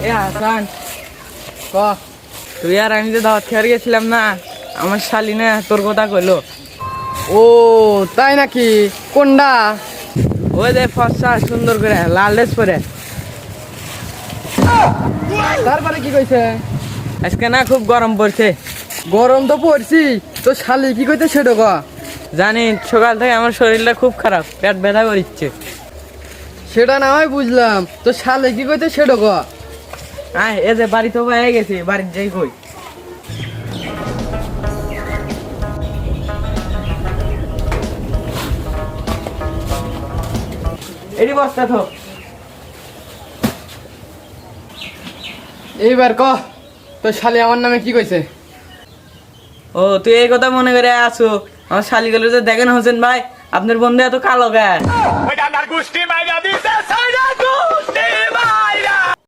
এ হাসান ক তুই আর আমি যে দাওয়াত খেয়ে গেছিলাম না, আমার শালি না তোর কথা কইলো। ও তাই নাকি? কোনটা? ওই যে ফর্সা সুন্দর করে লাল ড্রেস পরে। তারপরে কি কইছে? আজকে না খুব গরম পড়ছে। গরম তো পড়ছি, তো শালি কি কইতে সেটা ক। জানি সকাল থেকে আমার শরীরটা খুব খারাপ, পেট ব্যথা করছে। সেটা না হয় বুঝলাম, তো শালি কি কইতে সেটা ক। আয় এ যে বাড়ি তো হয়ে গেছি, বাড়ির যাই কই। এটি বস্তা তো। এইবার ক, তো শালি আমার নামে কি কইছে? ও তুই এই কথা মনে করে আসো, আমার শালিগুলো যে দেখেন হোসেন ভাই, আপনার বন্ধু এত কালো গায়ে।